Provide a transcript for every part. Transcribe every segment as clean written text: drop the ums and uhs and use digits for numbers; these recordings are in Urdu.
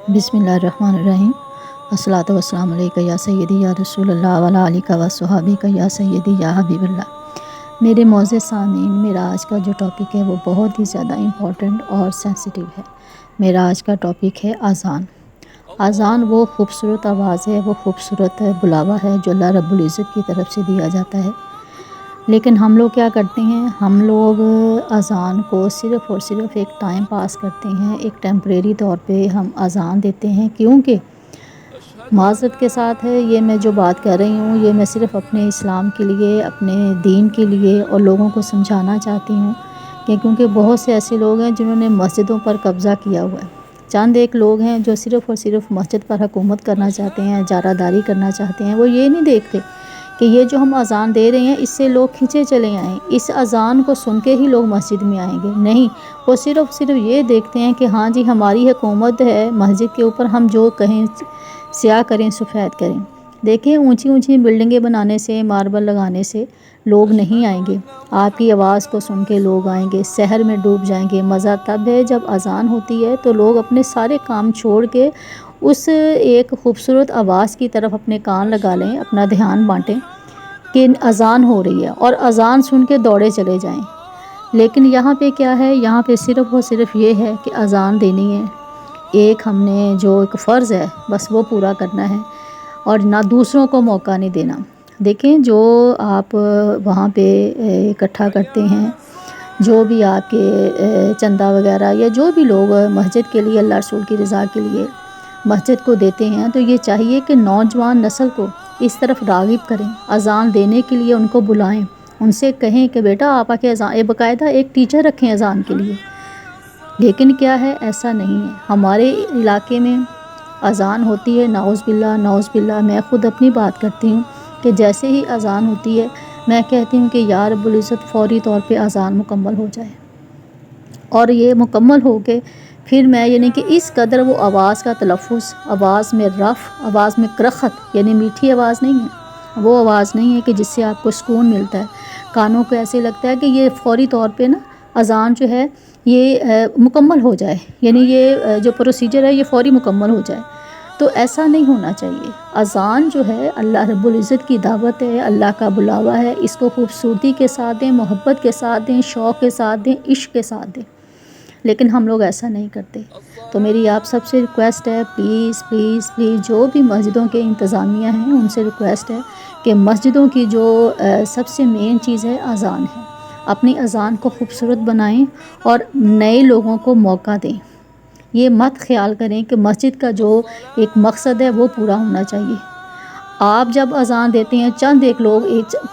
بسم اللہ الرحمن الرحیم۔ الصلاۃ والسلام علیکہ یا سیدی یا رسول اللہ وعلی آلہ و صحابہ یا سیدی یا حبیب اللہ۔ میرے معزز سامعین، میرا آج کا جو ٹاپک ہے وہ بہت ہی زیادہ امپورٹنٹ اور سینسٹیو ہے۔ میرا آج کا ٹاپک ہے اذان۔ اذان وہ خوبصورت آواز ہے، وہ خوبصورت بلاوا ہے جو اللہ رب العزت کی طرف سے دیا جاتا ہے۔ لیکن ہم لوگ کیا کرتے ہیں؟ ہم لوگ اذان کو صرف اور صرف ایک ٹائم پاس کرتے ہیں، ایک ٹیمپریری طور پہ ہم اذان دیتے ہیں، کیونکہ معذرت کے ساتھ ہے یہ میں جو بات کر رہی ہوں یہ میں صرف اپنے اسلام کے لیے، اپنے دین کے لیے اور لوگوں کو سمجھانا چاہتی ہوں کہ کیونکہ بہت سے ایسے لوگ ہیں جنہوں نے مسجدوں پر قبضہ کیا ہوا ہے۔ چند ایک لوگ ہیں جو صرف اور صرف مسجد پر حکومت کرنا چاہتے ہیں، اجارہ داری کرنا چاہتے ہیں۔ وہ یہ نہیں دیکھتے کہ یہ جو ہم اذان دے رہے ہیں اس سے لوگ کھنچے چلے آئیں، اس اذان کو سن کے ہی لوگ مسجد میں آئیں گے۔ نہیں، وہ صرف یہ دیکھتے ہیں کہ ہاں جی ہماری حکومت ہے مسجد کے اوپر، ہم جو کہیں سیاہ کریں سفید کریں۔ دیکھیں، اونچی اونچی بلڈنگیں بنانے سے، ماربل لگانے سے لوگ نہیں آئیں گے، آپ کی آواز کو سن کے لوگ آئیں گے، سحر میں ڈوب جائیں گے۔ مزہ تب ہے جب اذان ہوتی ہے تو لوگ اپنے سارے کام چھوڑ کے اس ایک خوبصورت آواز کی طرف اپنے کان لگا لیں، اپنا دھیان بانٹیں کہ اذان ہو رہی ہے اور اذان سن کے دوڑے چلے جائیں۔ لیکن یہاں پہ کیا ہے؟ یہاں پہ صرف اور صرف یہ ہے کہ اذان دینی ہے، ایک ہم نے جو ایک فرض ہے بس وہ پورا کرنا ہے اور نہ دوسروں کو موقع نہیں دینا۔ دیکھیں، جو آپ وہاں پہ اکٹھا کرتے ہیں، جو بھی آپ کے چندہ وغیرہ یا جو بھی لوگ مسجد کے لیے، اللہ رسول کی رضا کے لیے مسجد کو دیتے ہیں، تو یہ چاہیے کہ نوجوان نسل کو اس طرف راغب کریں، اذان دینے کے لیے ان کو بلائیں، ان سے کہیں کہ بیٹا آپ آ کے اذان، باقاعدہ ایک ٹیچر رکھیں اذان کے لیے۔ لیکن کیا ہے؟ ایسا نہیں ہے۔ ہمارے علاقے میں اذان ہوتی ہے، نعوذ باللہ نعوذ باللہ، میں خود اپنی بات کرتی ہوں کہ جیسے ہی اذان ہوتی ہے میں کہتی ہوں کہ یا رب العزت فوری طور پہ اذان مکمل ہو جائے، اور یہ مکمل ہو کے پھر میں یعنی کہ اس قدر وہ آواز کا تلفظ، آواز میں رفع، آواز میں کرخت، یعنی میٹھی آواز نہیں ہے، وہ آواز نہیں ہے کہ جس سے آپ کو سکون ملتا ہے، کانوں کو ایسے لگتا ہے کہ یہ فوری طور پہ نا اذان جو ہے یہ مکمل ہو جائے، یعنی یہ جو پروسیجر ہے یہ فوری مکمل ہو جائے۔ تو ایسا نہیں ہونا چاہیے۔ اذان جو ہے اللہ رب العزت کی دعوت ہے، اللہ کا بلاوا ہے، اس کو خوبصورتی کے ساتھ دیں، محبت کے ساتھ دیں، شوق کے ساتھ دیں، عشق کے ساتھ دیں۔ لیکن ہم لوگ ایسا نہیں کرتے۔ تو میری آپ سب سے ریکویسٹ ہے، پلیز پلیز پلیز، جو بھی مسجدوں کے انتظامیہ ہیں ان سے ریکویسٹ ہے کہ مسجدوں کی جو سب سے مین چیز ہے اذان ہے، اپنی اذان کو خوبصورت بنائیں اور نئے لوگوں کو موقع دیں۔ یہ مت خیال کریں کہ مسجد کا جو ایک مقصد ہے وہ پورا ہونا چاہیے۔ آپ جب اذان دیتے ہیں، چند ایک لوگ،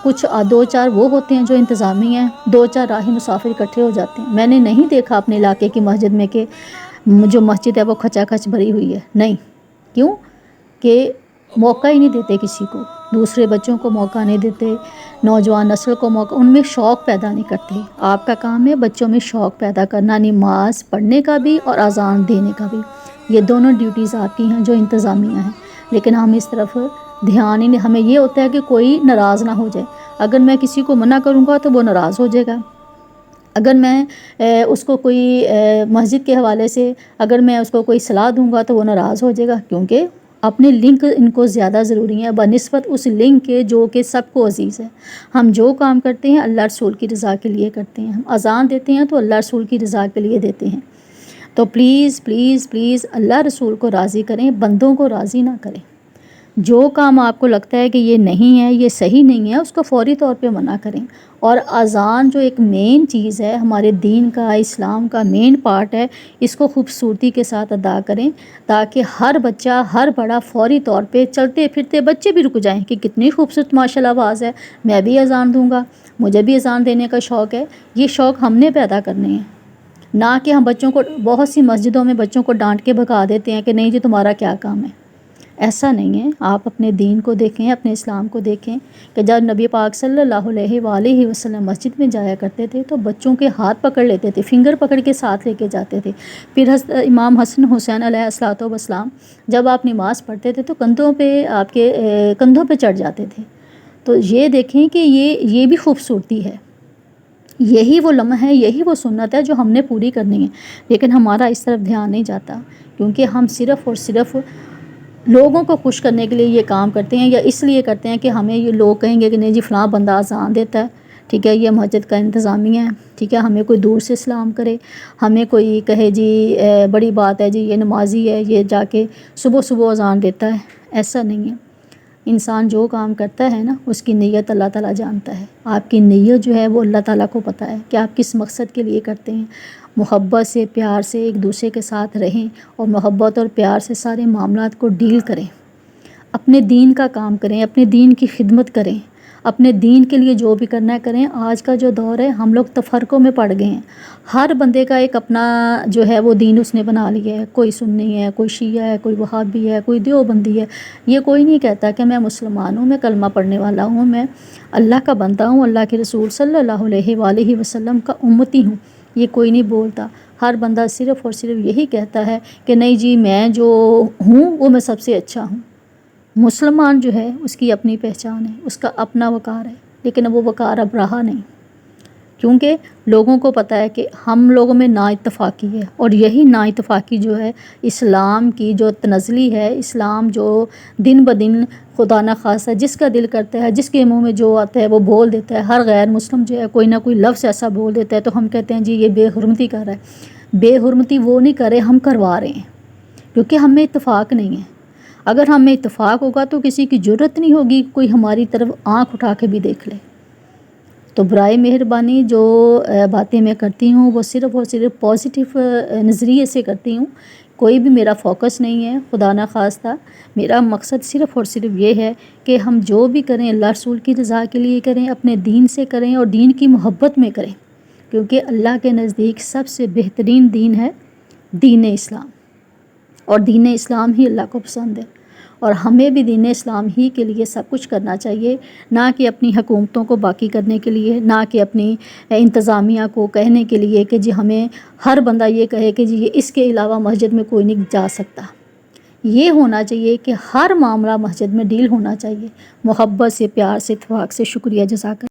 کچھ دو چار وہ ہوتے ہیں جو انتظامی ہیں، دو چار راہی مسافر اکٹھے ہو جاتے ہیں۔ میں نے نہیں دیکھا اپنے علاقے کی مسجد میں کہ جو مسجد ہے وہ کھچا کھچ بھری ہوئی ہے، نہیں۔ کیوں؟ کہ موقع ہی نہیں دیتے کسی کو، دوسرے بچوں کو موقع نہیں دیتے، نوجوان نسل کو موقع، ان میں شوق پیدا نہیں کرتے۔ آپ کا کام ہے بچوں میں شوق پیدا کرنا، نماز پڑھنے کا بھی اور اذان دینے کا بھی، یہ دونوں ڈیوٹیز آپ کی ہیں جو انتظامیہ ہیں۔ لیکن ہم اس طرف دھیان ہی نہیں، ہمیں یہ ہوتا ہے کہ کوئی ناراض نہ ہو جائے۔ اگر میں کسی کو منع کروں گا تو وہ ناراض ہو جائے گا، اگر میں اس کو کوئی مسجد کے حوالے سے اگر میں اس کو کوئی صلاح دوں گا تو وہ ناراض ہو جائے گا، کیونکہ اپنے لنک ان کو زیادہ ضروری ہے بنسبت اس لنک کے جو کہ سب کو عزیز ہے۔ ہم جو کام کرتے ہیں اللہ رسول کی رضا کے لیے کرتے ہیں، ہم اذان دیتے ہیں تو اللہ رسول کی رضا کے لیے دیتے ہیں۔ تو پلیز پلیز پلیز اللہ رسول کو راضی کریں، بندوں کو راضی نہ کریں۔ جو کام آپ کو لگتا ہے کہ یہ نہیں ہے، یہ صحیح نہیں ہے، اس کو فوری طور پہ منع کریں۔ اور اذان جو ایک مین چیز ہے ہمارے دین کا، اسلام کا مین پارٹ ہے، اس کو خوبصورتی کے ساتھ ادا کریں تاکہ ہر بچہ، ہر بڑا فوری طور پہ، چلتے پھرتے بچے بھی رک جائیں کہ کتنی خوبصورت ماشاءاللہ آواز ہے، میں بھی اذان دوں گا، مجھے بھی اذان دینے کا شوق ہے۔ یہ شوق ہم نے پیدا کرنے ہیں، نہ کہ ہم بچوں کو، بہت سی مسجدوں میں بچوں کو ڈانٹ کے بھگا دیتے ہیں کہ نہیں جی تمہارا کیا کام ہے۔ ایسا نہیں ہے۔ آپ اپنے دین کو دیکھیں، اپنے اسلام کو دیکھیں کہ جب نبی پاک صلی اللہ علیہ وآلہ وسلم مسجد میں جایا کرتے تھے تو بچوں کے ہاتھ پکڑ لیتے تھے، فنگر پکڑ کے ساتھ لے کے جاتے تھے۔ پھر امام حسن حسین علیہ الصلوۃ والسلام جب آپ نماز پڑھتے تھے تو کندھوں پہ، آپ کے کندھوں پہ چڑھ جاتے تھے۔ تو یہ دیکھیں کہ یہ بھی خوبصورتی ہے، یہی وہ لمحہ ہے، یہی وہ سنت ہے جو ہم نے پوری کرنی ہے، لیکن ہمارا اس طرف دھیان نہیں جاتا، کیونکہ ہم صرف اور صرف لوگوں کو خوش کرنے کے لیے یہ کام کرتے ہیں، یا اس لیے کرتے ہیں کہ ہمیں یہ لوگ کہیں گے کہ نہیں جی فلاں بندہ اذان دیتا ہے، ٹھیک ہے، یہ مسجد کا انتظامیہ ہے، ٹھیک ہے، ہمیں کوئی دور سے سلام کرے، ہمیں کوئی کہے جی بڑی بات ہے جی یہ نمازی ہے، یہ جا کے صبح صبح اذان دیتا ہے۔ ایسا نہیں ہے، انسان جو کام کرتا ہے نا اس کی نیت اللہ تعالیٰ جانتا ہے، آپ کی نیت جو ہے وہ اللہ تعالیٰ کو پتہ ہے کہ آپ کس مقصد کے لیے کرتے ہیں۔ محبت سے، پیار سے ایک دوسرے کے ساتھ رہیں، اور محبت اور پیار سے سارے معاملات کو ڈیل کریں، اپنے دین کا کام کریں، اپنے دین کی خدمت کریں، اپنے دین کے لیے جو بھی کرنا ہے کریں۔ آج کا جو دور ہے ہم لوگ تفرقوں میں پڑ گئے ہیں، ہر بندے کا ایک اپنا جو ہے وہ دین اس نے بنا لیا ہے، کوئی سنی ہے، کوئی شیعہ ہے، کوئی وہابی ہے، کوئی دیوبندی ہے۔ یہ کوئی نہیں کہتا کہ میں مسلمان ہوں، میں کلمہ پڑھنے والا ہوں، میں اللہ کا بندہ ہوں، اللہ کے رسول صلی اللہ علیہ وآلہ وسلم کا امتی ہوں، یہ کوئی نہیں بولتا۔ ہر بندہ صرف اور صرف یہی کہتا ہے کہ نہیں جی میں جو ہوں وہ میں سب سے اچھا ہوں۔ مسلمان جو ہے اس کی اپنی پہچان ہے، اس کا اپنا وقار ہے، لیکن اب وہ وقار اب رہا نہیں، کیونکہ لوگوں کو پتہ ہے کہ ہم لوگوں میں نا اتفاقی ہے، اور یہی نا اتفاقی جو ہے اسلام کی جو تنزلی ہے، اسلام جو دن بدن خدا نخواستہ جس کا دل کرتا ہے، جس کے منہ میں جو آتا ہے وہ بول دیتا ہے۔ ہر غیر مسلم جو ہے کوئی نہ کوئی لفظ ایسا بول دیتا ہے تو ہم کہتے ہیں جی یہ بے حرمتی کر رہا ہے۔ بے حرمتی وہ نہیں کر رہے، ہم کروا رہے ہیں، کیونکہ ہم میں اتفاق نہیں ہے۔ اگر ہم میں اتفاق ہوگا تو کسی کی جرت نہیں ہوگی کوئی ہماری طرف آنکھ اٹھا کے بھی دیکھ لے۔ تو برائے مہربانی جو باتیں میں کرتی ہوں وہ صرف اور صرف پازیٹیو نظریے سے کرتی ہوں، کوئی بھی میرا فوکس نہیں ہے، خدا نخواستہ میرا مقصد صرف اور صرف یہ ہے کہ ہم جو بھی کریں اللہ رسول کی رضا کے لیے کریں، اپنے دین سے کریں اور دین کی محبت میں کریں، کیونکہ اللہ کے نزدیک سب سے بہترین دین ہے دین اسلام، اور دین اسلام ہی اللہ کو پسند ہے، اور ہمیں بھی دین اسلام ہی کے لیے سب کچھ کرنا چاہیے، نہ کہ اپنی حکومتوں کو باقی کرنے کے لیے، نہ کہ اپنی انتظامیہ کو کہنے کے لیے کہ جی ہمیں ہر بندہ یہ کہے کہ جی اس کے علاوہ مسجد میں کوئی نہیں جا سکتا۔ یہ ہونا چاہیے کہ ہر معاملہ مسجد میں ڈیل ہونا چاہیے، محبت سے، پیار سے، اتفاق سے۔ شکریہ، جزاک اللہ۔